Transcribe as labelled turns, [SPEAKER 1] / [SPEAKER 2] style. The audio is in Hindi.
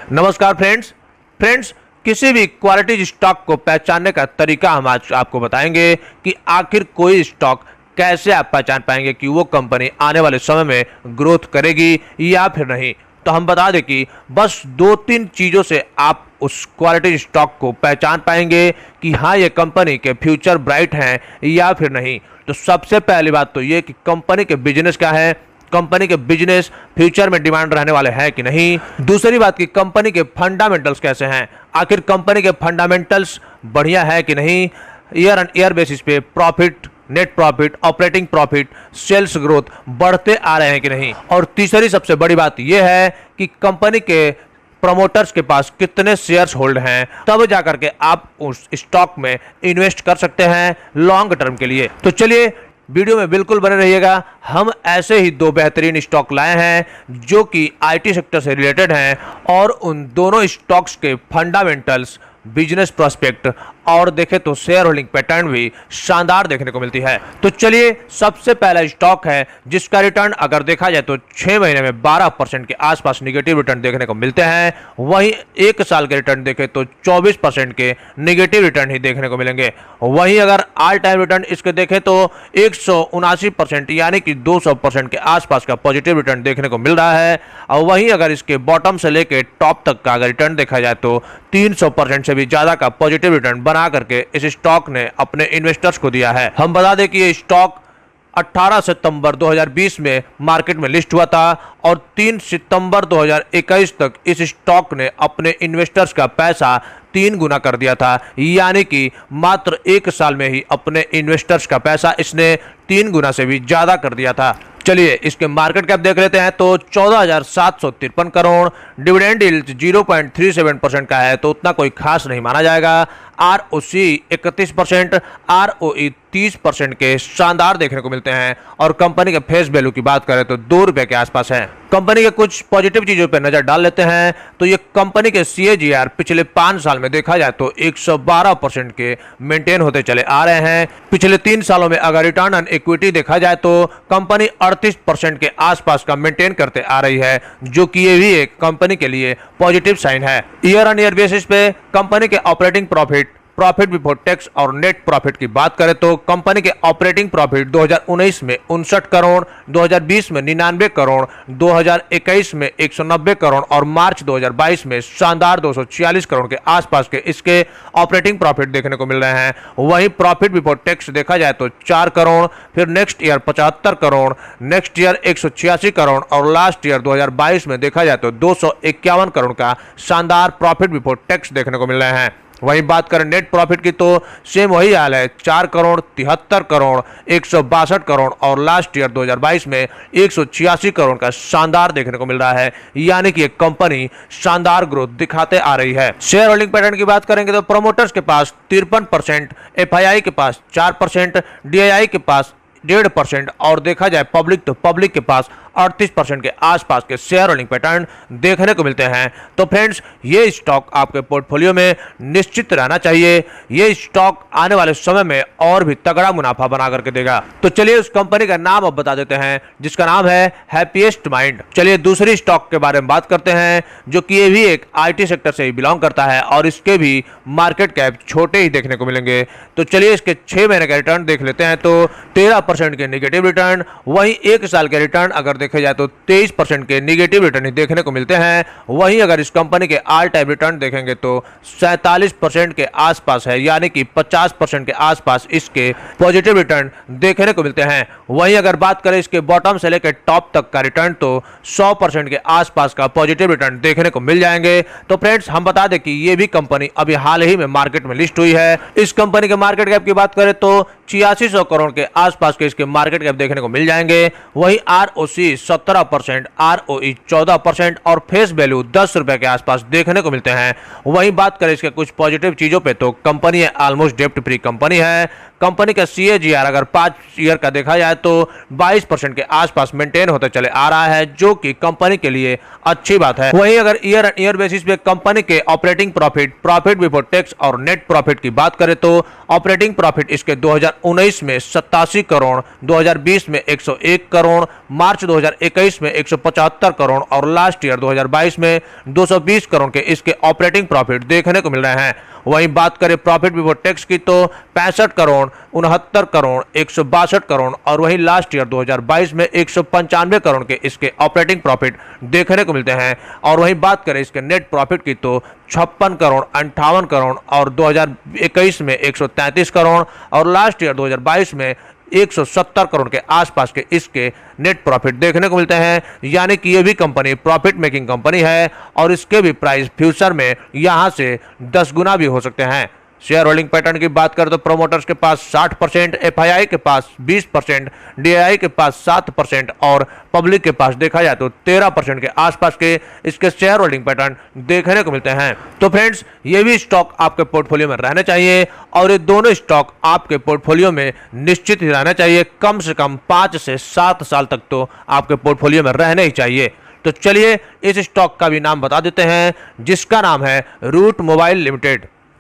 [SPEAKER 1] नमस्कार फ्रेंड्स, किसी भी क्वालिटी स्टॉक को पहचानने का तरीका हम आज आपको बताएंगे कि आखिर कोई स्टॉक कैसे आप पहचान पाएंगे कि वो कंपनी आने वाले समय में ग्रोथ करेगी या फिर नहीं। तो हम बता दें कि बस 2-3 चीज़ों से आप उस क्वालिटी स्टॉक को पहचान पाएंगे कि हाँ, ये कंपनी के फ्यूचर ब्राइट हैं या फिर नहीं। तो सबसे पहली बात तो ये कि कंपनी के बिजनेस क्या है, कंपनी के बिजनेस फ्यूचर में डिमांड रहने वाले हैं कि नहीं। दूसरी बात कि कंपनी के फंडामेंटल्स कैसे हैं, आखिर कंपनी के फंडामेंटल्स बढ़िया है कि नहीं। ईयर ऑन ईयर बेसिस पे profit, net profit, operating profit, sales growth बढ़ते आ रहे हैं कि नहीं। और तीसरी सबसे बड़ी बात यह है कि कंपनी के प्रमोटर्स के पास कितने शेयर्स होल्ड हैं, तब जाकर के आप उस स्टॉक में इन्वेस्ट कर सकते हैं लॉन्ग टर्म के लिए। तो चलिए वीडियो में बिल्कुल बने रहिएगा। हम ऐसे ही 2 बेहतरीन स्टॉक लाए हैं जो कि आईटी सेक्टर से रिलेटेड हैं और उन दोनों स्टॉक्स के फंडामेंटल्स, बिजनेस प्रोस्पेक्ट और देखें तो शेयर होल्डिंग पैटर्न भी शानदार देखने को मिलती है। तो चलिए, सबसे पहला स्टॉक है जिसका रिटर्न अगर देखा जाए तो 6 महीने में 12% के आसपास निगेटिव रिटर्न देखने को मिलते हैं। वहीं 1 साल के रिटर्न देखें तो 24% के निगेटिव रिटर्न ही देखने को मिलेंगे। वहीं अगर ऑल टाइम रिटर्न इसके देखें तो 179% यानी कि 200% के आसपास का पॉजिटिव रिटर्न देखने को मिल रहा है। और वहीं अगर इसके बॉटम से लेके टॉप तक का अगर रिटर्न देखा जाए तो 300% से भी ज्यादा का पॉजिटिव रिटर्न बना करके इस स्टॉक ने अपने इन्वेस्टर्स को दिया है। हम बता दें कि ये स्टॉक 18 सितंबर 2020 में मार्केट में लिस्ट हुआ था और 3 सितंबर 2021 तक इस स्टॉक ने अपने इन्वेस्टर्स का पैसा 3 गुना कर दिया था। यानी कि मात्र 1 साल में ही अपने इन्वेस्टर्स का पैसा इसने 3 गुना से भी ज्यादा कर दिया था। चलिए इसके मार्केट कैप देख लेते हैं तो 14,753 करोड़, डिविडेंड यील्ड 0.37% का है तो उतना कोई खास नहीं माना जाएगा। ROC 31%, ROE 30% के शानदार देखने को मिलते हैं। और कंपनी के फेस वैल्यू की बात करें तो 2 रुपए के आसपास है। कंपनी के कुछ पॉजिटिव चीजों पर नजर डाल लेते हैं तो ये कंपनी के CAGR पिछले 5 साल में देखा जाए तो 112% के मेंटेन होते चले आ रहे हैं। पिछले 3 सालों में अगर रिटर्न ऑन इक्विटी देखा जाए तो कंपनी 38% के आसपास का मेंटेन करते आ रही है, जो कि ये भी एक कंपनी के लिए पॉजिटिव साइन है। ईयर ऑन ईयर बेसिस पे कंपनी के operating profit, profit before tax और नेट प्रॉफिट की बात करें तो कंपनी के ऑपरेटिंग प्रॉफिट 2019 में 59 करोड़, 2020 में 99 करोड़, 2021 में 190 करोड़ और मार्च 2022 में शानदार 246 करोड़ के आसपास के इसके ऑपरेटिंग प्रॉफिट देखने को मिल रहे हैं। वहीं प्रॉफिट बिफोर टैक्स देखा जाए तो 4 करोड़, फिर next year 75 crore, next year 186 crore और लास्ट ईयर 2022 में देखा जाए तो 251 करोड़ का शानदार प्रॉफिट बिफोर टैक्स देखने को मिल रहे हैं। वहीं बात करें नेट प्रॉफिट की तो सेम वही हाल है, 4 करोड़, 73 करोड़, 162 करोड़ और लास्ट ईयर 2022 में 186 करोड़ का शानदार देखने को मिल रहा है। यानी कि एक कंपनी शानदार ग्रोथ दिखाते आ रही है। शेयर होल्डिंग पैटर्न की बात करेंगे तो प्रमोटर्स के पास 53%, FII के पास 4%, DII के पास 1.5% और देखा जाए पब्लिक तो पब्लिक के पास 38% के आसपास के शेयर होल्डिंग पैटर्न देखने को मिलते हैं। तो फ्रेंड्स, ये स्टॉक आपके पोर्टफोलियो में निश्चित रहना चाहिए। ये स्टॉक आने वाले समय में और भी तगड़ा मुनाफा बना करके देगा। तो चलिए उस कंपनी का नाम अब बता देते हैं जिसका नाम है हैप्पीएस्ट माइंड। चलिए दूसरी स्टॉक के बारे में बात करते हैं जो कि ये भी एक IT सेक्टर से ही बिलोंग करता है और इसके भी मार्केट कैप छोटे ही देखने को मिलेंगे। तो चलिए इसके 6 महीने का रिटर्न देख लेते हैं तो 13% के निगेटिव रिटर्न, वहीं 1 साल के रिटर्न अगर देखे जाए तो 23% के निगेटिव रिटर्न ही देखने को मिलते हैं। वहीं अगर इस कंपनी के ऑल टाइम रिटर्न देखेंगे तो 47% के आसपास है, यानी कि 50% के आसपास इसके पॉजिटिव रिटर्न देखने को मिलते हैं। वहीं अगर बात करें इसके बॉटम से लेकर टॉप तक का रिटर्न तो 100% के आसपास का पॉजिटिव रिटर्न देखने को मिल जाएंगे। तो फ्रेंड्स, हम बता दें कि ये भी कंपनी अभी हाल ही में मार्केट में लिस्ट हुई है। इस कंपनी के मार्केट कैप की बात करें तो 8600 करोड़ के आसपास के इसके मार्केट कैप देखने को मिल जाएंगे। वहीं ROC 17%, ROE 14% और फेस वैल्यू 10 रुपए के आसपास देखने को मिलते हैं। वहीं बात करें इसके कुछ पॉजिटिव चीजों पे तो कंपनी ऑलमोस्ट डेप्ट फ्री कंपनी है। कंपनी का CAGR अगर 5 ईयर का देखा जाए तो 22% के आसपास मेंटेन होते चले आ रहा है, जो कि कंपनी के लिए अच्छी बात है। वहीं अगर ईयर ऑन ईयर बेसिस पे कंपनी के operating profit, profit before tax और नेट प्रॉफिट की बात करें तो ऑपरेटिंग प्रॉफिट इसके 2019 में 87 करोड़, 2020 में 101 करोड़, मार्च 2021 में 175 करोड़ और लास्ट ईयर 2022 में 220 करोड़ के इसके ऑपरेटिंग प्रॉफिट देखने को मिल रहे हैं। वहीं बात करें प्रॉफिट बिफोर टैक्स की तो 65 करोड़, 69 करोड़, 162 करोड़ और वहीं लास्ट ईयर 2022 में 195 करोड़ के इसके ऑपरेटिंग प्रॉफिट देखने को मिलते हैं। और वहीं बात करें इसके नेट प्रॉफिट की तो 56 करोड़, 58 करोड़ और 2021 में 133 करोड़ और लास्ट ईयर 2022 में 170 करोड़ के आसपास के इसके नेट प्रॉफिट देखने को मिलते हैं। यानी कि ये भी कंपनी प्रॉफिट मेकिंग कंपनी है और इसके भी प्राइस फ्यूचर में यहां से 10 गुना भी हो सकते हैं। शेयर होल्डिंग पैटर्न की बात करें तो प्रोमोटर्स के पास 60%, एफआईआई के पास 20%, डीआईआई के पास 7% और पब्लिक के पास देखा जाए तो 13% के आसपास के इसके शेयर होल्डिंग पैटर्न देखने को मिलते हैं। तो फ्रेंड्स, ये भी स्टॉक आपके पोर्टफोलियो में रहने चाहिए और ये दोनों स्टॉक आपके पोर्टफोलियो में निश्चित ही रहना चाहिए। कम से कम 5 से 7 साल तक तो आपके पोर्टफोलियो में रहने ही चाहिए। तो चलिए इस स्टॉक का भी नाम बता देते हैं, जिसका नाम है रूट मोबाइल लिमिटेड।